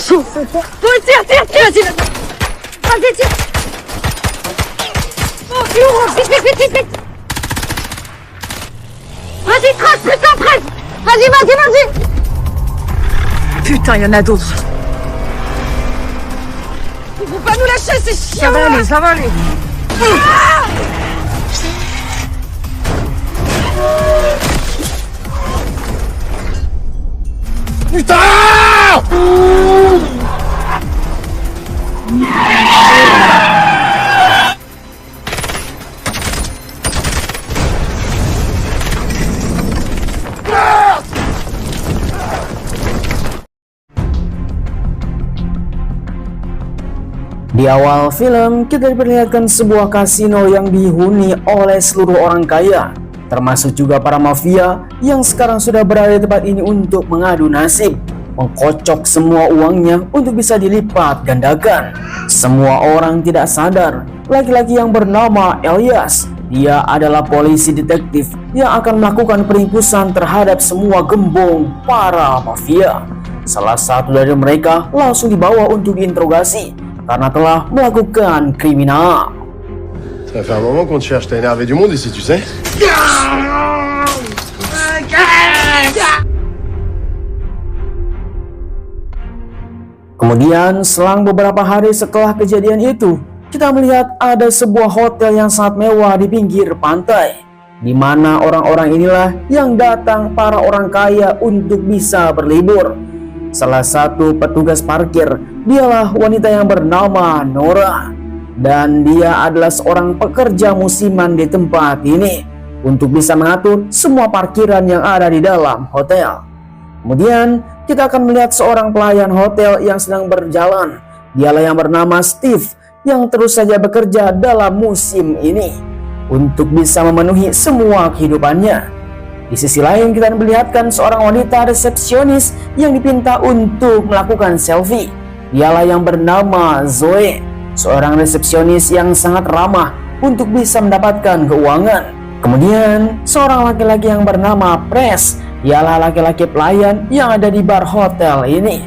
chaud. Oui, tire. Vas-y, tire. Oh, vite. Vas-y, trace, putain, trace. Vas-y. Putain, il y en a d'autres. Ils vont pas nous lâcher, c'est chiant. Ça va aller. Ah, Putain! Di awal film, kita diperlihatkan sebuah kasino yang dihuni oleh seluruh orang kaya, termasuk juga para mafia yang sekarang sudah berada di tempat ini untuk mengadu nasib, mengkocok semua uangnya untuk bisa dilipat gandakan. Semua orang tidak sadar, laki-laki yang bernama Elias, dia adalah polisi detektif yang akan melakukan peringkusan terhadap semua gembong para mafia. Salah satu dari mereka langsung dibawa untuk diinterogasi karena telah melakukan kriminal. Ça fait un moment qu'on te cherche, t'as énervé du monde ici, tu sais? Kemudian selang beberapa hari setelah kejadian itu, kita melihat ada sebuah hotel yang sangat mewah di pinggir pantai, di mana orang-orang inilah yang datang para orang kaya untuk bisa berlibur. Salah satu petugas parkir, dialah wanita yang bernama Nora, dan dia adalah seorang pekerja musiman di tempat ini untuk bisa mengatur semua parkiran yang ada di dalam hotel. Kemudian kita akan melihat seorang pelayan hotel yang sedang berjalan, dialah yang bernama Steve, yang terus saja bekerja dalam musim ini untuk bisa memenuhi semua kehidupannya. Di sisi lain kita melihatkan seorang wanita resepsionis yang dipinta untuk melakukan selfie. Dialah yang bernama Zoe, seorang resepsionis yang sangat ramah untuk bisa mendapatkan keuangan. Kemudian seorang laki-laki yang bernama Press, dialah laki-laki pelayan yang ada di bar hotel ini.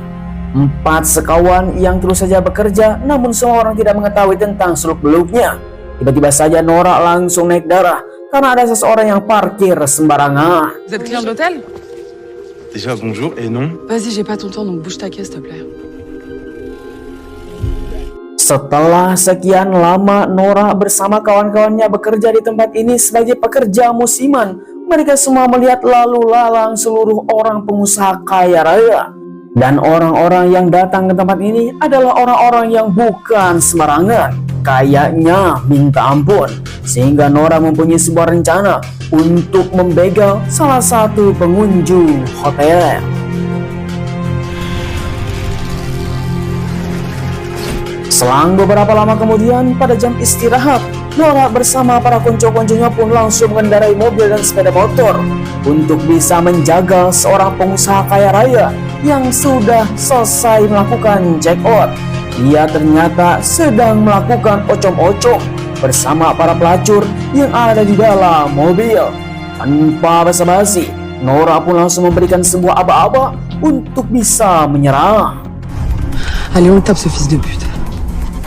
4 sekawan yang terus saja bekerja, namun semua orang tidak mengetahui tentang seluk-beluknya. Tiba-tiba saja Nora langsung naik darah karena ada seseorang yang parkir sembarangan. Vous êtes client de l'hôtel? Déjà bonjour et non. Vas-y, j'ai pas ton temps, donc bouge ta caisse, s'il te plaît. Setelah sekian lama Nora bersama kawan-kawannya bekerja di tempat ini sebagai pekerja musiman, mereka semua melihat lalu lalang seluruh orang pengusaha kaya raya. Dan orang-orang yang datang ke tempat ini adalah orang-orang yang bukan sembarangan, kayaknya minta ampun. Sehingga Nora mempunyai sebuah rencana untuk membegal salah satu pengunjung hotel. Selang beberapa lama kemudian, pada jam istirahat, Nora bersama para konco-konconya pun langsung mengendarai mobil dan sepeda motor untuk bisa menjaga seorang pengusaha kaya raya yang sudah selesai melakukan check out. Dia ternyata sedang melakukan ocom-ocom bersama para pelacur yang ada di dalam mobil. Tanpa basa-basi, Nora pun langsung memberikan sebuah aba-aba untuk bisa menyerang. Allez, on tape ce fils de pute.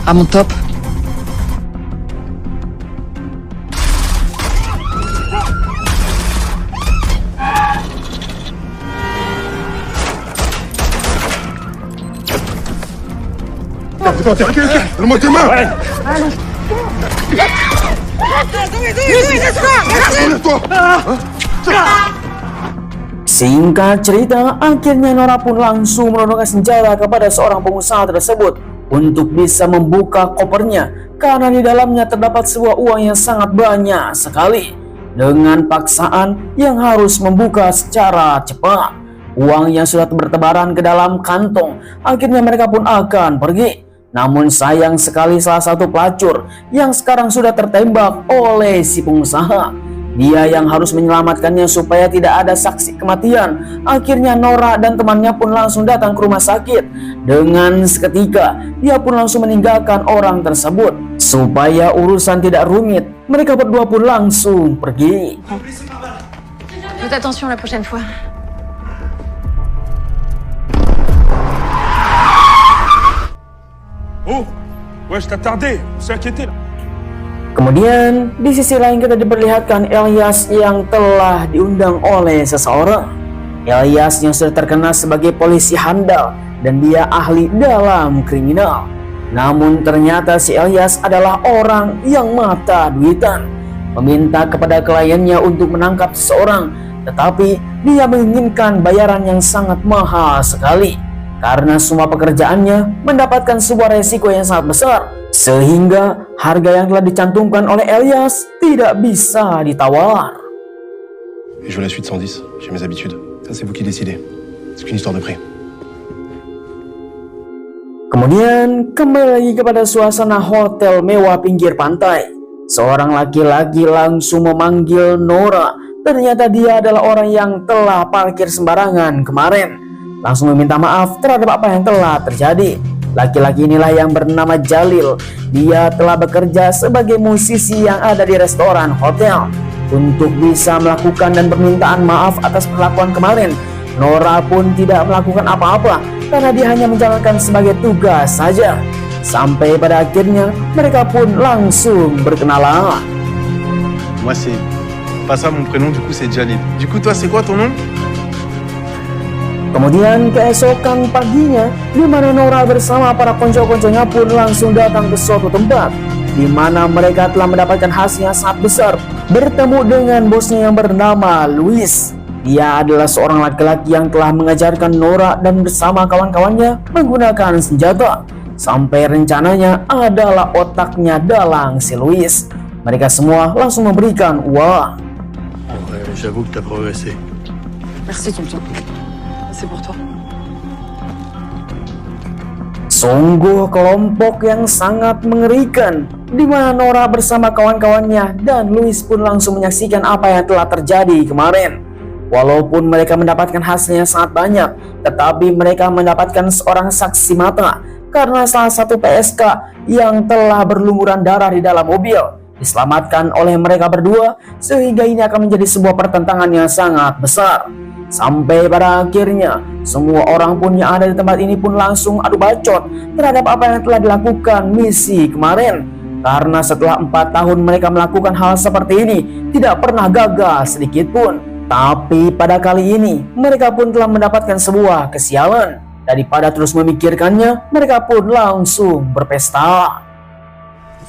À mon top. Putain, t'es ok, donne-moi tes mains. Ouais. Singkat cerita, akhirnya Nora pun langsung menodongkan senjata kepada seorang pengusaha tersebut untuk bisa membuka kopernya, karena di dalamnya terdapat sebuah uang yang sangat banyak sekali. Dengan paksaan yang harus membuka secara cepat, uang yang sudah bertebaran ke dalam kantong, akhirnya mereka pun akan pergi. Namun sayang sekali salah satu pelacur yang sekarang sudah tertembak oleh si pengusaha. Dia yang harus menyelamatkannya supaya tidak ada saksi kematian. Akhirnya Nora dan temannya pun langsung datang ke rumah sakit. Dengan seketika, dia pun langsung meninggalkan orang tersebut. Supaya urusan tidak rumit, mereka berdua pun langsung pergi. Faites attention la prochaine fois. Ouais, je t'attardais. On s'est inquiété, là. Kemudian di sisi lain kita diperlihatkan Elias yang telah diundang oleh seseorang. Elias yang sudah terkenal sebagai polisi handal dan dia ahli dalam kriminal. Namun ternyata si Elias adalah orang yang mata duitan, meminta kepada kliennya untuk menangkap seseorang, tetapi dia menginginkan bayaran yang sangat mahal sekali karena semua pekerjaannya mendapatkan sebuah resiko yang sangat besar, sehingga harga yang telah dicantumkan oleh Elias tidak bisa ditawar. Et je veux la suite 110, j'ai mes habitudes. Ça c'est vous qui décidez. C'est qu'une histoire de prix. Kemudian kembali lagi kepada suasana hotel mewah pinggir pantai. Seorang laki-laki langsung memanggil Nora. Ternyata dia adalah orang yang telah parkir sembarangan kemarin. Langsung meminta maaf terhadap apa yang telah terjadi. Laki-laki inilah yang bernama Jalil. Dia telah bekerja sebagai musisi yang ada di restoran hotel. Untuk bisa melakukan dan permintaan maaf atas perlakuan kemarin, Nora pun tidak melakukan apa-apa karena dia hanya menjalankan sebagai tugas saja. Sampai pada akhirnya mereka pun langsung berkenalan. Moi c'est pas ça mon prénom, du coup c'est Jalil. Du coup toi c'est quoi ton nom? Kemudian keesokan paginya, di mana Nora bersama para konco-konconya pun langsung datang ke suatu tempat, di mana mereka telah mendapatkan hasil yang sangat besar, bertemu dengan bosnya yang bernama Luis. Dia adalah seorang laki-laki yang telah mengajarkan Nora dan bersama kawan-kawannya menggunakan senjata. Sampai rencananya adalah otaknya dalang si Luis. Mereka semua langsung memberikan uang. J'avoue que t'as progressé. Merci, tonton. C'est pour toi. Sungguh kelompok yang sangat mengerikan, di mana Nora bersama kawan-kawannya dan Luis pun langsung menyaksikan apa yang telah terjadi kemarin. Walaupun mereka mendapatkan hasilnya sangat banyak, tetapi mereka mendapatkan seorang saksi mata karena salah satu PSK yang telah berlumuran darah di dalam mobil diselamatkan oleh mereka berdua, sehingga ini akan menjadi sebuah pertentangan yang sangat besar. Sampai pada akhirnya semua orang pun yang ada di tempat ini pun langsung adu bacot terhadap apa yang telah dilakukan misi kemarin. Karena setelah 4 tahun mereka melakukan hal seperti ini tidak pernah gagal sedikit pun. Tapi pada kali ini mereka pun telah mendapatkan sebuah kesialan. Daripada terus memikirkannya, mereka pun langsung berpesta.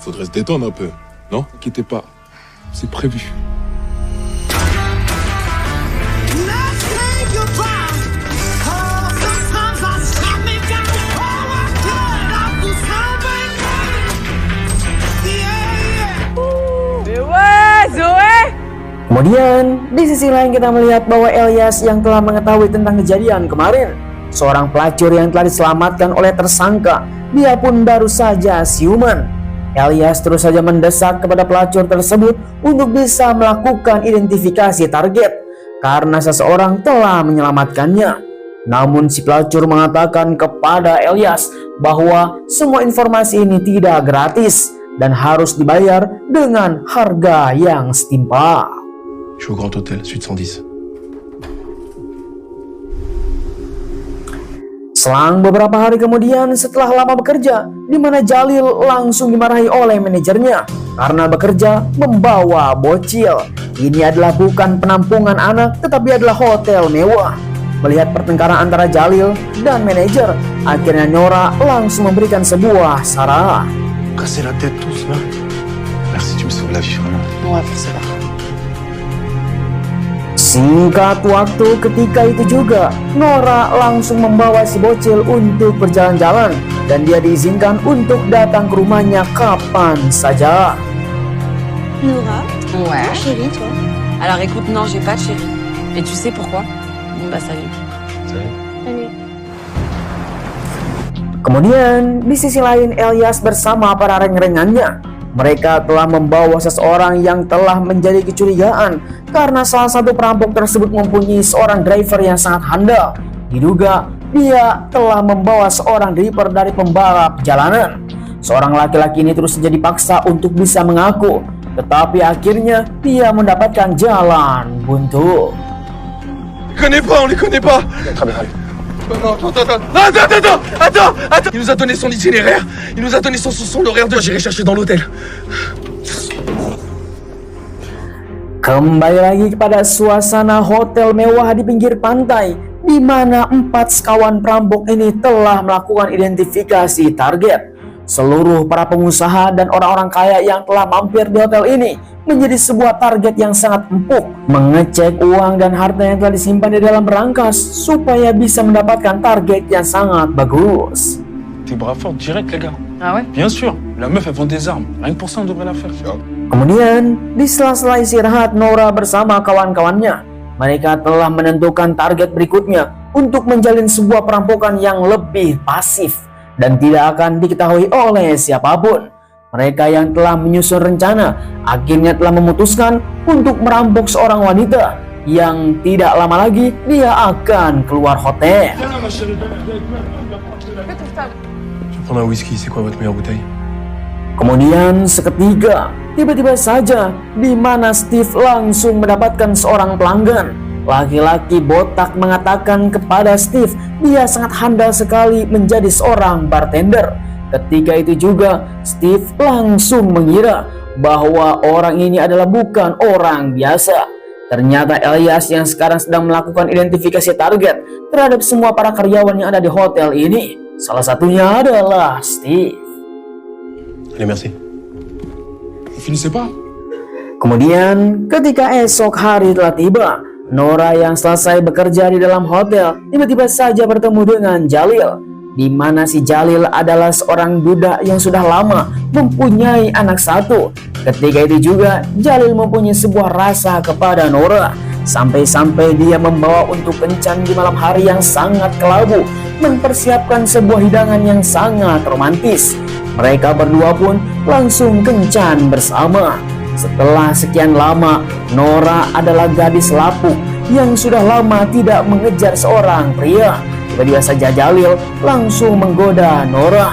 Faudrait se détendre un peu. Non? Inquiétez pas. C'est prévu. Kemudian di sisi lain kita melihat bahwa Elias yang telah mengetahui tentang kejadian kemarin, seorang pelacur yang telah diselamatkan oleh tersangka, dia pun baru saja siuman. Elias terus saja mendesak kepada pelacur tersebut untuk bisa melakukan identifikasi target karena seseorang telah menyelamatkannya. Namun si pelacur mengatakan kepada Elias bahwa semua informasi ini tidak gratis dan harus dibayar dengan harga yang setimpal. Je suis au Grand Hôtel, suite 110. Selang beberapa hari kemudian setelah lama bekerja, di mana Jalil langsung dimarahi oleh manajernya karena bekerja membawa bocil. Ini adalah bukan penampungan anak tetapi adalah hotel mewah. Melihat pertengkaran antara Jalil dan manajer, akhirnya Nora langsung memberikan sebuah saran. Casser la tête tous là. Merci, tu me sauves la vie vraiment. Ouais, forcément. Singkat waktu ketika itu juga, Nora langsung membawa si bocil untuk berjalan-jalan dan dia diizinkan untuk datang ke rumahnya kapan saja. Nora? Ouais. Chérie, toi? Alors écoute, non, j'ai pas de chérie. Et tu sais pourquoi? Bon bah salut. Salut. Kemudian di sisi lain Elias bersama para reng-rengannya, mereka telah membawa seseorang yang telah menjadi kecurigaan karena salah satu perampok tersebut mempunyai seorang driver yang sangat handal. Diduga dia telah membawa seorang driver dari pembalap jalanan. Seorang laki-laki ini terus saja dipaksa untuk bisa mengaku, tetapi akhirnya dia mendapatkan jalan buntu. On les connaît pas, on les connaît pas. Très bien, allez. Attends. Il nous a donné son itinéraire. Il nous a donné son horaire de... J'irai chercher dans l'hôtel. Kembali lagi kepada suasana hotel mewah di pinggir pantai, di mana 4 sekawan perampok ini telah melakukan identifikasi target. Seluruh para pengusaha dan orang-orang kaya yang telah mampir di hotel ini menjadi sebuah target yang sangat empuk, mengecek uang dan harta yang telah disimpan di dalam berangkas supaya bisa mendapatkan target yang sangat bagus. T'es bras fort direct, les gars. Ah ouais? Bien sûr. La meuf, elle vend des armes. Rien que pour ça, on devrait la faire. Kemudian, di sela-sela istirahat Nora bersama kawan-kawannya, mereka telah menentukan target berikutnya untuk menjalin sebuah perampokan yang lebih pasif dan tidak akan diketahui oleh siapapun. Mereka yang telah menyusun rencana akhirnya telah memutuskan untuk merampok seorang wanita yang tidak lama lagi dia akan keluar hotel. Je vais prendre un whisky, c'est quoi votre meilleure bouteille? Kemudian seketika, tiba-tiba saja di mana Steve langsung mendapatkan seorang pelanggan. Laki-laki botak mengatakan kepada Steve dia sangat handal sekali menjadi seorang bartender. Ketika itu juga Steve langsung mengira bahwa orang ini adalah bukan orang biasa. Ternyata Elias yang sekarang sedang melakukan identifikasi target terhadap semua para karyawan yang ada di hotel ini. Salah satunya adalah Steve. Allez, merci. Vous finissez pas? Kemudian ketika esok hari telah tiba, Nora yang selesai bekerja di dalam hotel tiba-tiba saja bertemu dengan Jalil, di mana si Jalil adalah seorang duda yang sudah lama mempunyai anak satu. Ketika itu juga Jalil mempunyai sebuah rasa kepada Nora, sampai-sampai dia membawa untuk kencan di malam hari yang sangat kelabu, mempersiapkan sebuah hidangan yang sangat romantis. Mereka berdua pun langsung kencan bersama. Setelah sekian lama, Nora adalah gadis lapuk yang sudah lama tidak mengejar seorang pria. Tiba-tiba saja Jalil langsung menggoda Nora.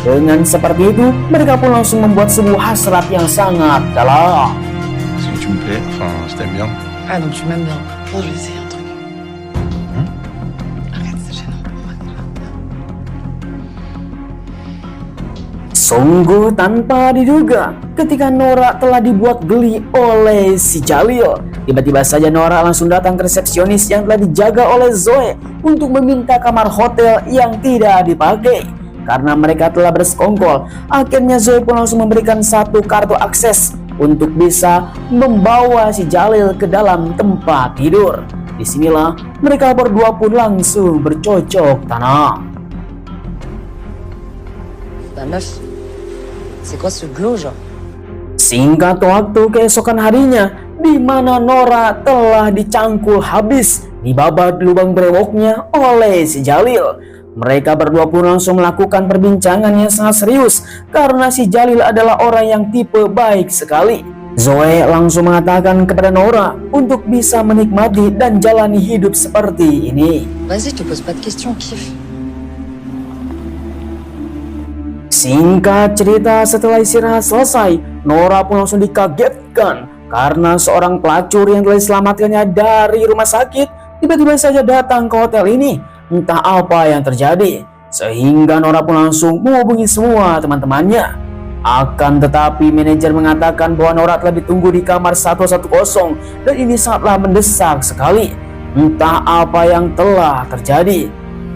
Dengan seperti itu, mereka pun langsung membuat sebuah hasrat yang sangat dalam. Parce que tu me plais, enfin, je t'aime bien. Ah, donc tu m'aimes bien. Bon, je vais essayer un truc. Arrête, c'est gênant. Sungguh tanpa diduga, ketika Nora telah dibuat geli oleh si Jalil, tiba-tiba saja Nora langsung datang ke resepsionis yang telah dijaga oleh Zoe untuk meminta kamar hotel yang tidak dipakai. Karena mereka telah bersekongkol, akhirnya Zoe pun langsung memberikan satu kartu akses untuk bisa membawa si Jalil ke dalam tempat tidur. Disinilah mereka berdua pun langsung bercocok tanam. Bah meuf, c'est quoi ce glow genre? Singkat waktu keesokan harinya, di mana Nora telah dicangkul habis, dibabat lubang brewoknya oleh si Jalil. Mereka berdua pun langsung melakukan perbincangan yang sangat serius karena si Jalil adalah orang yang tipe baik sekali. Zoe langsung mengatakan kepada Nora untuk bisa menikmati dan jalani hidup seperti ini. Vas-y, je te pose pas de questions, kiffe. Singkat cerita, setelah istirahat selesai, Nora pun langsung dikagetkan karena seorang pelacur yang telah diselamatkannya dari rumah sakit tiba-tiba saja datang ke hotel ini. Entah apa yang terjadi, sehingga Nora pun langsung menghubungi semua teman-temannya. Akan tetapi manajer mengatakan bahwa Nora telah ditunggu di kamar 110 dan ini sangatlah mendesak sekali. Entah apa yang telah terjadi.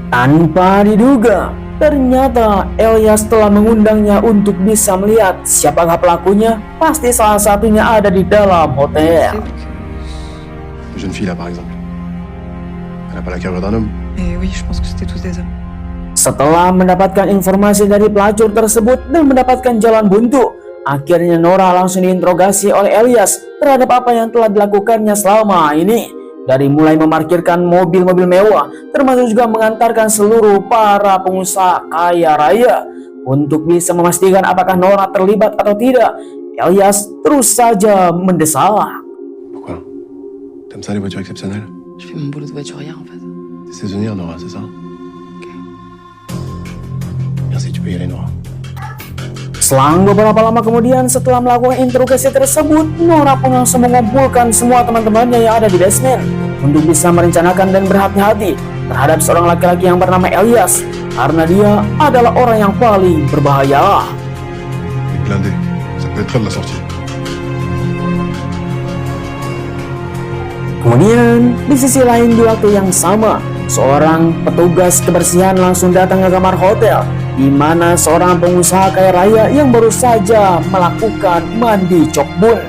Tanpa diduga, ternyata Elias telah mengundangnya untuk bisa melihat siapakah pelakunya. Pasti salah satunya ada di dalam hotel. Une jeune fille là, par exemple. Elle n'a pas la carrure d'un homme. Et oui, je pense que c'était tous des hommes. Setelah mendapatkan informasi dari pelacur tersebut dan mendapatkan jalan buntu, akhirnya Nora langsung diinterogasi oleh Elias terhadap apa yang telah dilakukannya selama ini. Dari mulai memarkirkan mobil-mobil mewah, termasuk juga mengantarkan seluruh para pengusaha kaya raya. Untuk bisa memastikan apakah Nora terlibat atau tidak, Elias terus saja mendesak. Pourquoi? T'aimes ça les voitures exceptionnelles? Je fais mon boulot de voiturière en fait. T'es saisonnière, Nora, c'est ça? Merci, tu peux y aller, Nora. Selang beberapa lama kemudian, setelah melakukan interogasi tersebut, Nora pun langsung mengumpulkan semua teman-temannya yang ada di basement untuk bisa merencanakan dan berhati-hati terhadap seorang laki-laki yang bernama Elias karena dia adalah orang yang paling berbahaya. Il est blindé. Ça peut être elle la sortie. Kemudian di sisi lain di waktu yang sama, seorang petugas kebersihan langsung datang ke kamar hotel di mana seorang pengusaha kaya raya yang baru saja melakukan mandi cokbun.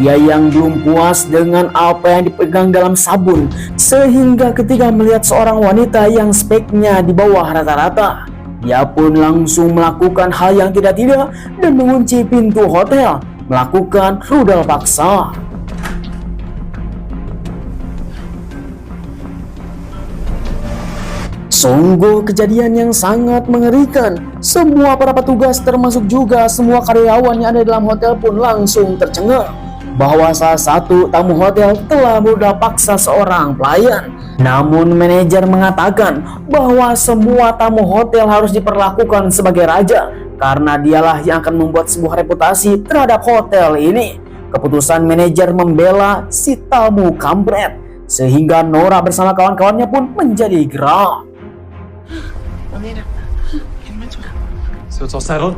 Dia yang belum puas dengan apa yang dipegang dalam sabun, sehingga ketika melihat seorang wanita yang speknya di bawah rata-rata, dia pun langsung melakukan hal yang tidak-tidak dan mengunci pintu hotel, melakukan rudal paksa. Sungguh kejadian yang sangat mengerikan. Semua para petugas termasuk juga semua karyawan yang ada dalam hotel pun langsung tercengang bahwa salah satu tamu hotel telah berudah paksa seorang pelayan. Namun manajer mengatakan bahwa semua tamu hotel harus diperlakukan sebagai raja karena dialah yang akan membuat sebuah reputasi terhadap hotel ini. Keputusan manajer membela si tamu kampret sehingga Nora bersama kawan-kawannya pun menjadi geram. So it's all settled?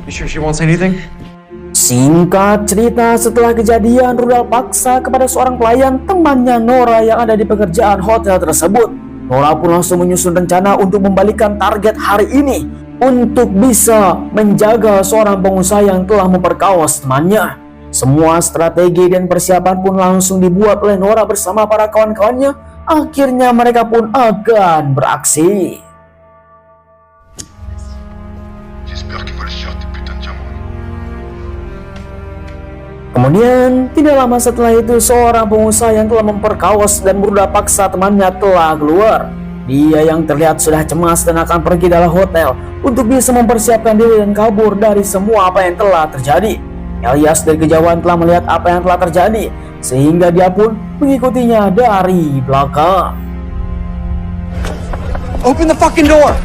You sure she won't say anything? Singkat cerita, setelah kejadian rudal paksa kepada seorang pelayan temannya Nora yang ada di pekerjaan hotel tersebut, Nora pun langsung menyusun rencana untuk membalikan target hari ini untuk bisa menjaga seorang pengusaha yang telah memperkaos temannya. Semua strategi dan persiapan pun langsung dibuat oleh Nora bersama para kawan-kawannya. Akhirnya mereka pun akan beraksi. Kemudian tidak lama setelah itu seorang pengusaha yang telah memperkaos dan berudah paksa temannya telah keluar. Dia yang terlihat sudah cemas dan akan pergi dari hotel untuk bisa mempersiapkan diri dan kabur dari semua apa yang telah terjadi. Elias dari kejauhan telah melihat apa yang telah terjadi sehingga dia pun mengikutinya dari belakang. Open the fucking door!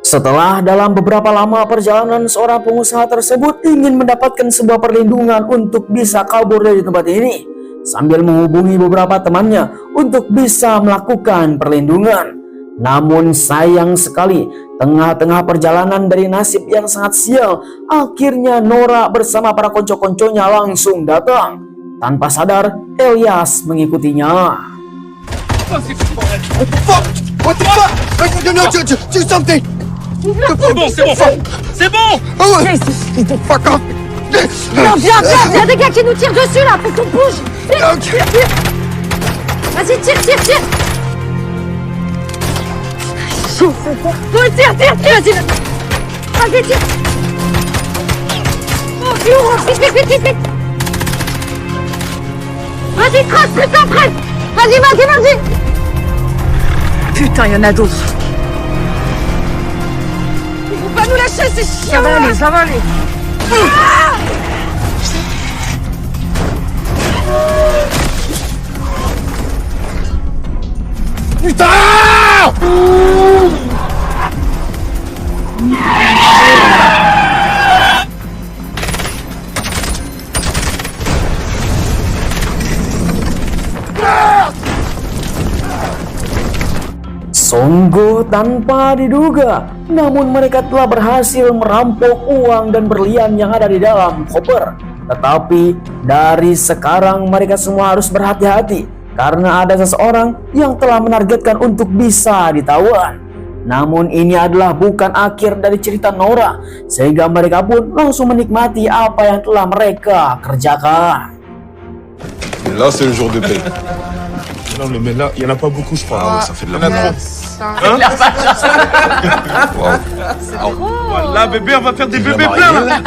Setelah dalam beberapa lama perjalanan, seorang pengusaha tersebut ingin mendapatkan sebuah perlindungan untuk bisa kabur dari tempat ini sambil menghubungi beberapa temannya untuk bisa melakukan perlindungan. Namun sayang sekali, tengah-tengah perjalanan dari nasib yang sangat sial, akhirnya Nora bersama para konco-konconya langsung datang. Tanpa sadar, Elias mengikutinya. What the fuck? What the fuck? No, do something! C'est bon! Fuck off! Non, viens, il y a des gars qui nous tirent dessus là, faut qu'on bouge. Vite, vite. Vas-y, tire. Bon, tire, vas-y. Vas-y, tire. Oh, tu ouvres, vite. Vas-y, trace, putain, trace. Vas-y. Putain, il y en a d'autres. Ils vont pas nous lâcher, c'est chiant. Ça va aller. Sungguh tanpa diduga, namun mereka telah berhasil merampok uang dan berlian yang ada di dalam koper. Tetapi dari sekarang mereka semua harus berhati-hati karena ada seseorang yang telah menargetkan untuk bisa ditawan. Namun ini adalah bukan akhir dari cerita Nora, sehingga mereka pun langsung menikmati apa yang telah mereka kerjakan. Et là, c'est le jour de paix. Non, mais là, il y en a pas beaucoup, je crois. Ah ouais, ça fait de la merde. Voilà, bébé, on va faire des bébés pleins là!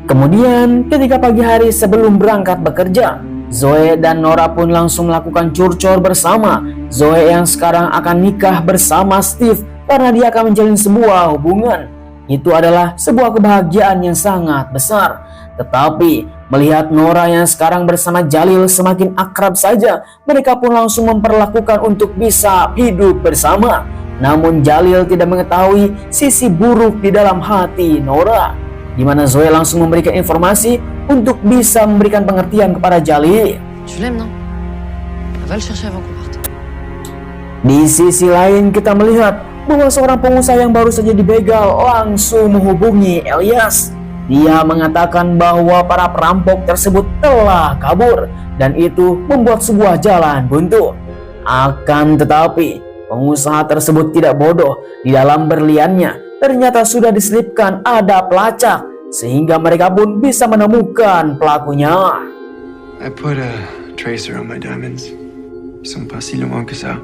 Kemudian ketika pagi hari sebelum berangkat bekerja, Zoe dan Nora pun langsung melakukan curcol bersama. Zoe yang sekarang akan nikah bersama Steve karena dia akan menjalin sebuah hubungan. Itu adalah sebuah kebahagiaan yang sangat besar. Tetapi melihat Nora yang sekarang bersama Jalil semakin akrab saja, mereka pun langsung memperlakukan untuk bisa hidup bersama. Namun Jalil tidak mengetahui sisi buruk di dalam hati Nora, di mana Zoe langsung memberikan informasi untuk bisa memberikan pengertian kepada Jalil. Tu l'aimes, non? Va le chercher avant qu'on parte. Di sisi lain kita melihat bahwa seorang pengusaha yang baru saja dibegal langsung menghubungi Elias. Dia mengatakan bahwa para perampok tersebut telah kabur dan itu membuat sebuah jalan buntu. Akan tetapi pengusaha tersebut tidak bodoh. Di dalam berliannya ternyata sudah diselipkan ada pelacak sehingga mereka pun bisa menemukan pelakunya. I put a tracer on my diamonds. Ils sont pas si loin que ça.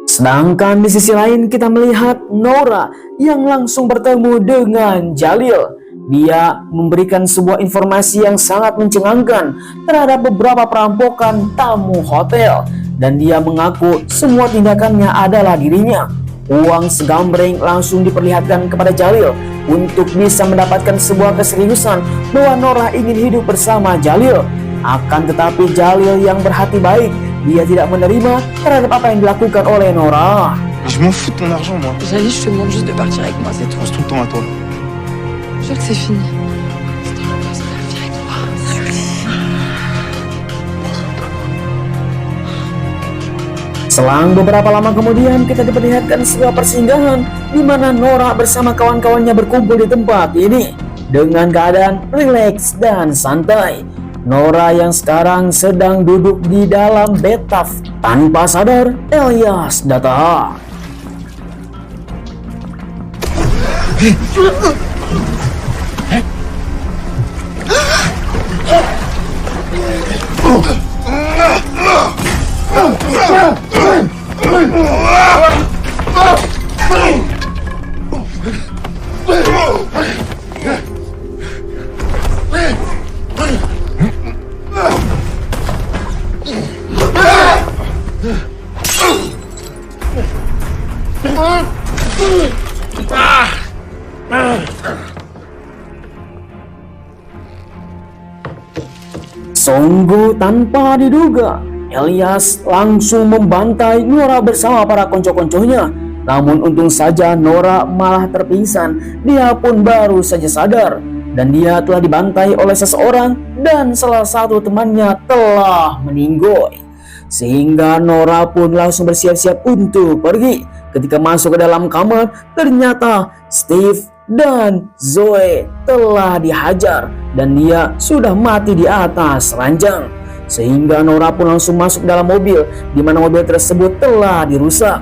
Sedangkan di sisi lain kita melihat Nora yang langsung bertemu dengan Jalil. Dia memberikan sebuah informasi yang sangat mencengangkan terhadap beberapa perampokan tamu hotel. Dan dia mengaku semua tindakannya adalah dirinya. Uang segambreng langsung diperlihatkan kepada Jalil untuk bisa mendapatkan sebuah keseriusan bahwa Nora ingin hidup bersama Jalil. Akan tetapi Jalil yang berhati baik, dia tidak menerima terhadap apa yang dilakukan oleh Nora. Je m'en fous de ton argent, moi. Jalil, je te demande juste de partir avec moi, c'est tout. Pense tout le temps à toi. Je veux que c'est fini. C'était un gosse, viens avec moi. Selang beberapa lama kemudian kita diperlihatkan sebuah persinggahan di mana Nora bersama kawan-kawannya berkumpul di tempat ini dengan keadaan rileks dan santai. Nora yang sekarang sedang duduk di dalam bathtub. Tanpa sadar, Elias datang. Sungguh tanpa diduga, Elias langsung membantai Nora bersama para konco-konconya. Namun untung saja Nora malah terpingsan. Dia pun baru saja sadar dan dia telah dibantai oleh seseorang dan salah satu temannya telah meninggoy. Sehingga Nora pun langsung bersiap-siap untuk pergi. Ketika masuk ke dalam kamar, ternyata Steve dan Zoe telah dihajar dan dia sudah mati di atas ranjang. Sehingga Nora pun langsung masuk dalam mobil di mana mobil tersebut telah dirusak.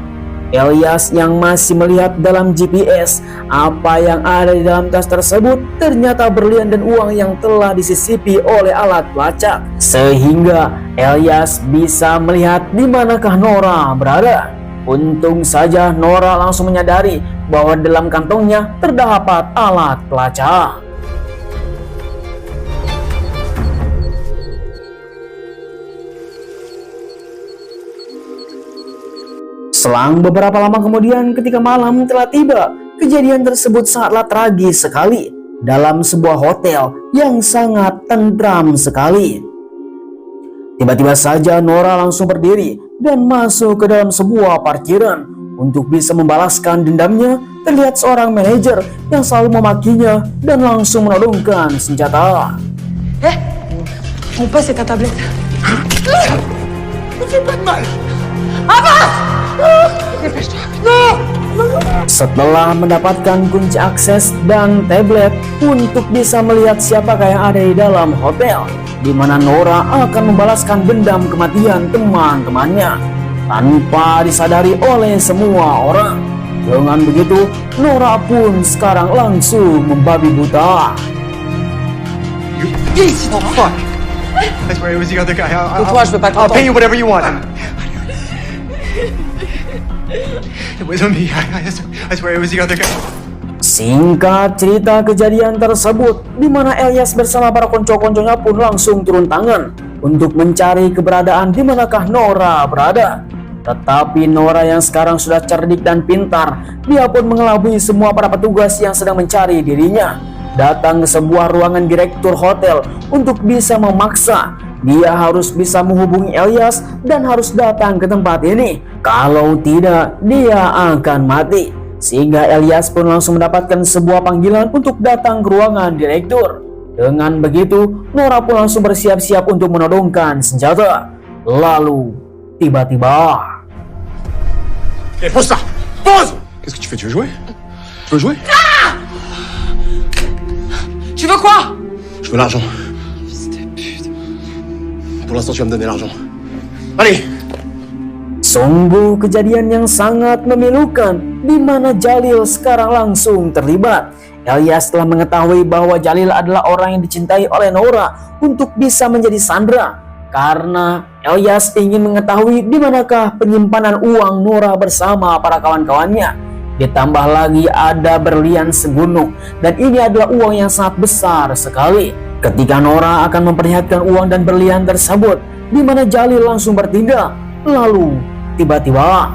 Elias yang masih melihat dalam GPS apa yang ada di dalam tas tersebut ternyata berlian dan uang yang telah disisipi oleh alat pelacak. Sehingga Elias bisa melihat di manakah Nora berada. Untung saja Nora langsung menyadari bahwa dalam kantongnya terdapat alat pelacak. Selang beberapa lama kemudian ketika malam telah tiba, kejadian tersebut sangatlah tragis sekali dalam sebuah hotel yang sangat tentram sekali. Tiba-tiba saja Nora langsung berdiri dan masuk ke dalam sebuah parkiran. Untuk bisa membalaskan dendamnya, terlihat seorang manajer yang selalu memakinya dan langsung menodongkan senjata. Mon poste c'est ta tablette. Ne fais pas de mal. Setelah mendapatkan kunci akses dan tablet untuk bisa melihat siapakah yang ada di dalam hotel, di mana Nora akan membalaskan dendam kematian teman-temannya tanpa disadari oleh semua orang. Dengan begitu, Nora pun sekarang langsung membabi buta. Oh fuck! I swear it was the other guy. Tais-toi, je veux pas I'll pay you t'entendre. whatever you want. It wasn't me. I swear it was the other guy. Singkat cerita kejadian tersebut, di mana Elias bersama para konco-konconya pun langsung turun tangan untuk mencari keberadaan di manakah Nora berada. Tetapi Nora yang sekarang sudah cerdik dan pintar, dia pun mengelabui semua para petugas yang sedang mencari dirinya, datang ke sebuah ruangan direktur hotel untuk bisa memaksa dia harus bisa menghubungi Elias dan harus datang ke tempat ini. Kalau tidak, dia akan mati. Sehingga Elias pun langsung mendapatkan sebuah panggilan untuk datang ke ruangan direktur. Dengan begitu, Nora pun langsung bersiap-siap untuk menodongkan senjata. Lalu, tiba-tiba Eh, pose ça. Pose. Qu'est-ce que tu fais? Tu veux jouer? Tu veux jouer? Tu veux quoi? Je veux l'argent. Pour l'instant, tu vas me donner l'argent. Allez! sungguh kejadian yang sangat memilukan di mana Jalil sekarang langsung terlibat. Elias telah mengetahui bahwa Jalil adalah orang yang dicintai oleh Nora untuk bisa menjadi Sandra. Karena Elias ingin mengetahui di manakah penyimpanan uang Nora bersama para kawan-kawannya. Ditambah lagi ada berlian segunung dan ini adalah uang yang sangat besar sekali. Ketika Nora akan memperlihatkan uang dan berlian tersebut, di mana Jalil langsung bertindak. Lalu tiba-tiba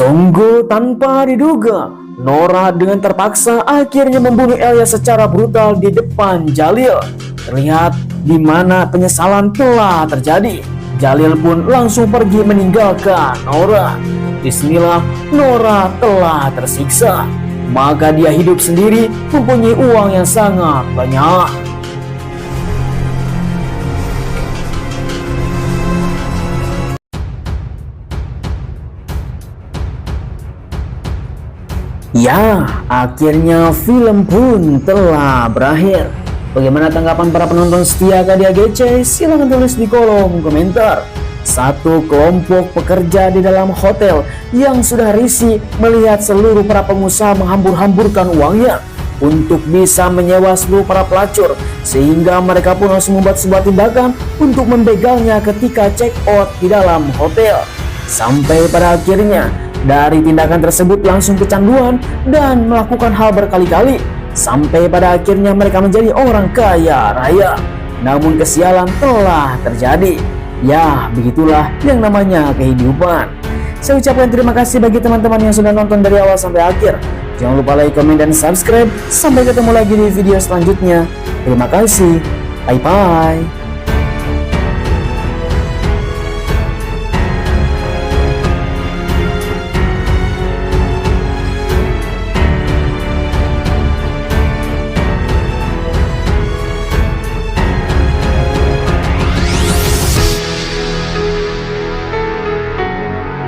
sungguh tanpa diduga, Nora dengan terpaksa akhirnya membunuh Elias secara brutal di depan Jalil. Terlihat di mana penyesalan telah terjadi. Jalil pun langsung pergi meninggalkan Nora. Bismillah, Nora telah tersiksa. Maka dia hidup sendiri mempunyai uang yang sangat banyak. Ya, akhirnya film pun telah berakhir. Bagaimana tanggapan para penonton setia KDAGC? Silahkan tulis di kolom komentar. Satu kelompok pekerja di dalam hotel yang sudah risih melihat seluruh para pengusaha menghambur-hamburkan uangnya untuk bisa menyewa seluruh para pelacur, sehingga mereka pun harus membuat sebuah tindakan untuk membegalnya ketika check out di dalam hotel. Sampai pada akhirnya dari tindakan tersebut langsung kecanduan dan melakukan hal berkali-kali. Sampai pada akhirnya mereka menjadi orang kaya raya. Namun kesialan telah terjadi. Ya, begitulah yang namanya kehidupan. Saya ucapkan terima kasih bagi teman-teman yang sudah nonton dari awal sampai akhir. Jangan lupa like, komen, dan subscribe. Sampai ketemu lagi di video selanjutnya. Terima kasih. Bye-bye.